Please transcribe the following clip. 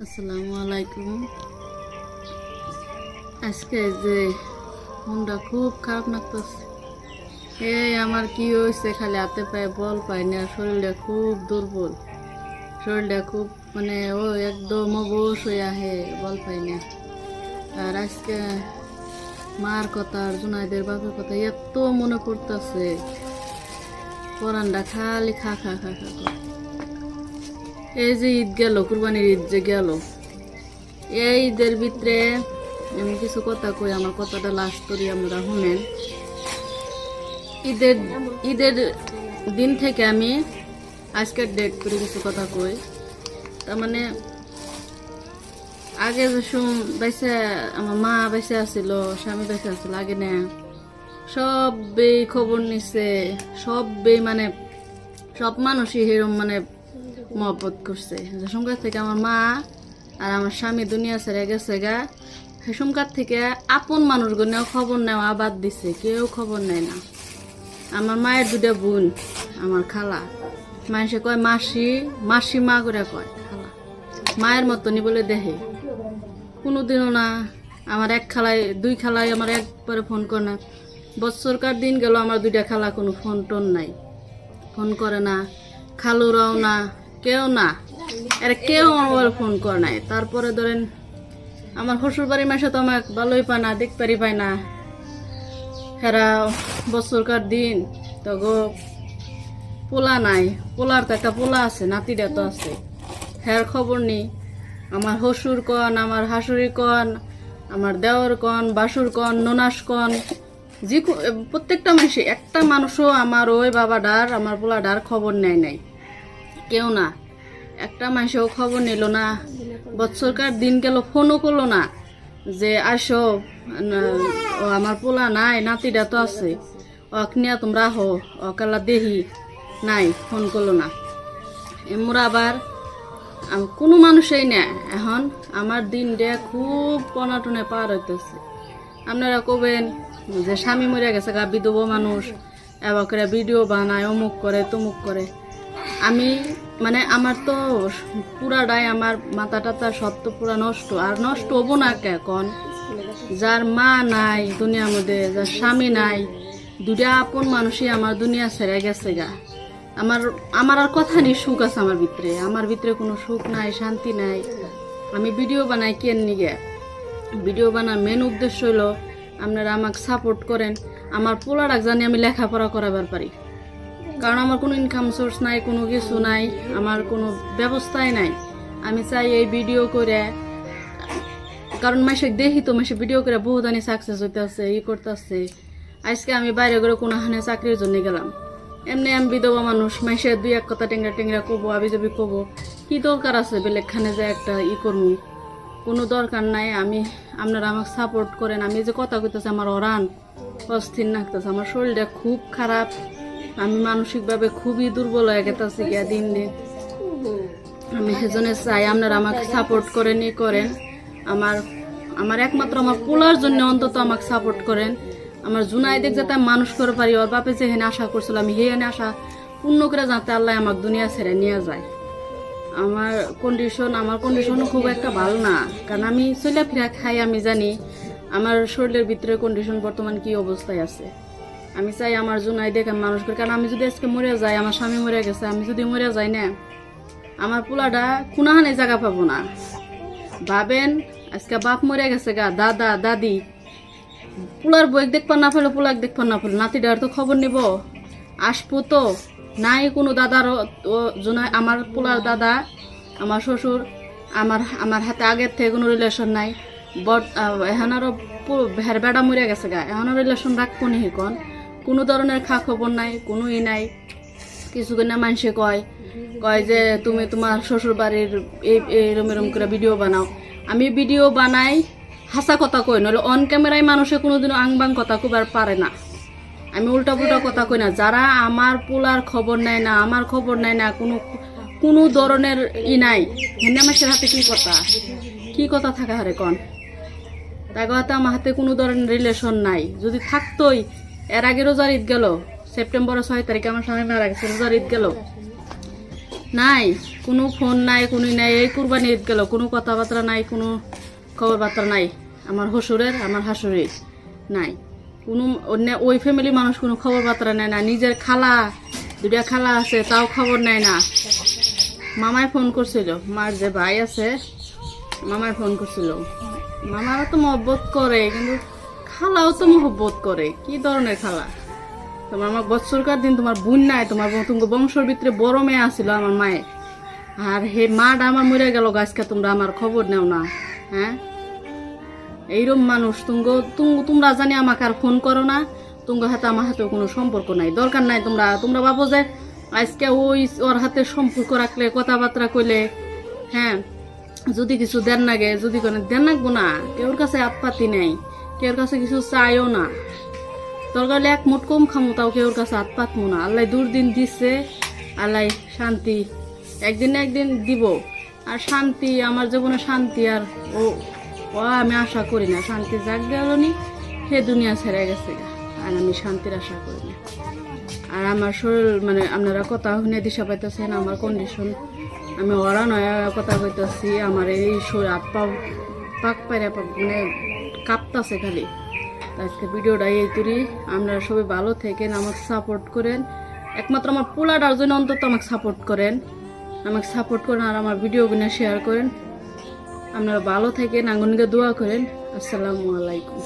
আসসালামু আলাইকুম। আজকে যে মনটা খুব খারাপ লাগতেছে। এই আমার কি হয়েছে, খালি হাতে পায়ে বল পাই না, শরীরটা খুব দুর্বল, শরীরটা খুব মানে ও একদম অবশ হয়ে আহে, বল পাই না। আর আজকে মার কথা আর জুনাইদের বাপের কথা এত মনে পড়তেছে, পরানটা খালি খা খা খা খা করে। এই যে ঈদ গেল, কুরবানির ঈদ যে গেল, এই ঈদের ভিতরে আমি কিছু কথা কই, আমার কথাটা লাস্ট করি আমরা শুনেন। ঈদের দিন থেকে আমি আজকের ডেট করে কিছু কথা কই। তার মানে আগে যে বেঁচে আমার মা বেঁচে আসছিল, স্বামী বেঁচে আসছিল আগে না, সবই খবর নিছে, সবই মানে সব মানুষই এরকম মানে মহব্বত করছে। সেসমকার থেকে আমার মা আর আমার স্বামী দুনিয়া ছেড়ে গেছে গা, সেসমকার থেকে আপন মানুষগুলো খবর নেওয়া বাদ দিছে, কেউ খবর নেয় না। আমার মায়ের দুটা বোন, আমার খালা, মানুষে কয় মাসি, মাসি মা করে কয়, খালা মায়ের মতনই বলে দেখে, কোনোদিনও না। আমার এক খালায় দুই খালায় আমার একবারে ফোন করে না। বছরকার দিন গেল, আমার দুইটা খালা কোনো ফোন টোন নাই, ফোন করে না, খালুরাও না, কেউ না, এর কেউ আমার ফোন করে নাই। তারপরে ধরেন আমার শ্বশুর বাড়ির মাসে তো আমাকে ভালোই পায় না, দেখতে পায় না। হেরা বছরকার দিন তো গো পোলা নাই, পোলার তো একটা পোলা আছে, নাতিটা তো আছে, হের খবর নেই। আমার শ্বশুর কন, আমার শাশুড়ি কন, আমার দেওর কন, বাসুর কন, ননাস কন, যে প্রত্যেকটা মানুষই, একটা মানুষও আমার ওই বাবাডার, আমার পোলাডার খবর নেয় নাই, কেউ না। একটা মানুষও খবর নিল না। বছরকার দিন গেল, ফোনও করলো না যে আসো, ও আমার পোলা নাই, নাতিটা তো আছে, ওক নিয়ে তোমরা হো, অকালা দেহি নাই, ফোন করলো না। এমরা আবার কোনো মানুষই না। এখন আমার দিনটা খুব পনাটনে পার হইতেছে। আপনারা কবেন যে স্বামী মরে গেছে গা, বিধবা মানুষ, এবার করে ভিডিও বানায়, অমুক করে তমুক করে। আমি মানে আমার তো পুরাটাই, আমার মাথা টাথা সব তো পুরা নষ্ট। আর নষ্ট হবো না কে কন? যার মা নাই দুনিয়ার মধ্যে, যার স্বামী নাই, দুটা আপন মানুষই আমার দুনিয়া ছেড়ে গেছে গা। আমার আর কথা নেই, সুখ আছে আমার ভিতরে, আমার ভিতরে কোনো সুখ নাই, শান্তি নাই। আমি ভিডিও বানাই কেন নিগে? ভিডিও বানার মেন উদ্দেশ্য হলো আপনারা আমাকে সাপোর্ট করেন, আমার পোলাটাক জানি আমি লেখাপড়া করাবার পারি। কারণ আমার কোনো ইনকাম সোর্স নাই, কোনো কিছু নাই, আমার কোনো ব্যবস্থাই নাই। আমি চাই এই ভিডিও করে, কারণ মাসে দেখি তো, মাসে ভিডিও করে বহুত আনি সাকসেস হইতেছে, ই করতেছে। আজকে আমি বাইরে করে কোনোখানে চাকরির জন্য গেলাম, এমনি আমি বিধবা মানুষ, মাসে দুই এক কথা টেংরা টেংরা কবো, আবি যাবি কবো, কি দরকার আছে বেলেগখানে যে একটা ই করবো? কোনো দরকার নাই। আপনারা আমাকে সাপোর্ট করেন। আমি যে কথা কইতেছি, আমার অরান অস্থির লাগতেছে, আমার শরীরটা খুব খারাপ, আমি মানসিকভাবে খুবই দুর্বল হয়ে গেতেছি গিয়া দিন দিন। আমি সেজন্য চাই আপনারা আমাকে সাপোর্ট করেন, ই করেন। আমার একমাত্র আমার পোলার জন্য অন্তত আমাকে সাপোর্ট করেন। আমার জুনাইদের যাতে মানুষ করে পারি, ওর বাপে যেখানে আশা করছিল আমি সেখানে আশা পূর্ণ করে যাতে আল্লাহ আমাকে দুনিয়া ছেড়ে নিয়ে যায়। আমার কন্ডিশন খুব একটা ভালো না, কারণ আমি চলে ফিরা খাই, আমি জানি আমার শরীরের ভিতরে কন্ডিশন বর্তমান কি অবস্থায় আছে। আমি চাই আমার জুনাই দেখে মানুষ করে, কারণ আমি যদি আজকে মরে যাই, আমার স্বামী মরে গেছে, আমি যদি মরে যাই না, আমার পোলাটা কোনাহানে জায়গা পাবো না। ভাবেন, আজকে বাপ মরে গেছে গা, দাদা দাদি, পোলার বই দেখবার না ফেলে, পোলাক দেখবার না ফেলে, নাতিটার তো খবর নিব, আসবো তো নাই। কোনো দাদার আমার পোলার দাদা, আমার শ্বশুর, আমার হাতে আগের থেকে কোনো রিলেশন নাই। এখন আরো ভের বেড়া মরে গেছে গা, এখনো রিলেশন রাখবো নি কন? কোনো ধরনের খা খবর নাই, কোনো ই নাই। কিছু কিনা মানুষে কয় যে তুমি তোমার শ্বশুর বাড়ির এরম এরম করে ভিডিও বানাও। আমি ভিডিও বানাই, হাসা কথা কই, নইলে অন ক্যামেরায় মানুষে কোনোদিনও আংবাং কথা কইবার পারে না। আমি উল্টা পুল্টা কথা কই না। যারা আমার পোলার খবর নেয় না, আমার খবর নেয় না, কোনো ধরনের ই নাই, হেনে মাসের হাতে কি কথা থাকা হারে কন? তাই কথা আমার হাতে কোনো ধরনের রিলেশন নাই। যদি থাকতোই, এর আগে রোজার ঈদ গেল, সেপ্টেম্বরের 6 তারিখে আমার স্বামী মারা গেছে, রোজার ঈদ গেল, নাই, কোনো ফোন নাই, কোনো নাই। এই কুরবানি ঈদ গেল, কোনো কথাবার্তা নাই, কোনো খবর বার্তা নাই। আমার শ্বশুরের, আমার শাশুড়ির নাই, কোনো অন্য ওই ফ্যামিলি মানুষ কোনো খবর বার্তা নেয় না। নিজের খালা, দুটা খালা আছে, তাও খবর নেয় না। মামায় ফোন করছিল, মার যে ভাই আছে মামায় ফোন করছিল। মামারা তো মহব্বত করে, কিন্তু খালাও তো মহব্বত করে। কি ধরনের খালা? তোমার আমার বৎসরকার দিন তোমার বোন নাই, তোমার বংশের ভিতরে বড় মেয়ে আসছিল আমার মায়ের, আর হে মাটা আমার মরে গেল গাছকে, তোমরা আমার খবর নেও না। হ্যাঁ, এইরকম মানুষ তোমরা জানি আমাকে আর ফোন করো না। তোমার হাতে আমার হাতে কোনো সম্পর্ক নাই, দরকার নাই। তোমরা ভাবো যে আজকে ওর হাতে সম্পর্ক রাখলে, কথাবার্তা কইলে, হ্যাঁ, যদি কিছু দেন লাগে, যদি কোনো দেন লাগবো না। কেউর কাছে আপত্তি নেই, কেউর কাছে কিছু চাইও না। দরকার হলে এক মুঠ কম খামো, তাও কেউর কাছে হাত পাতমো না। আল্লাহ দুর্দিন দিচ্ছে, আল্লাহ শান্তি একদিন না একদিন দিব। আর শান্তি, আমার জীবনে শান্তি আর ও আমি আশা করি না। শান্তি যাক গেলনি, সে দুনিয়া ছেড়ে গেছে, আর আমি শান্তির আশা করি না। আর আমার শরীর মানে আপনারা কথা শুনে দিশা পাইতেছেন আমার কন্ডিশন। আমি ওরা নয় কথা কইতেছি, আমার এই শরীর হাত পা পাক পাইরা মানে কাঁপতাছে খালি। আজকে ভিডিওটা এই তুরি। আপনারা সবাই ভালো থাকেন, আমাকে সাপোর্ট করেন। একমাত্র আমার পোলাটার জন্য অন্তত আমাকে সাপোর্ট করেন, আর আমার ভিডিওগুলো শেয়ার করেন। আপনারা ভালো থাকেন, আঙ্গুনকে দোয়া করেন। আসসালামু আলাইকুম।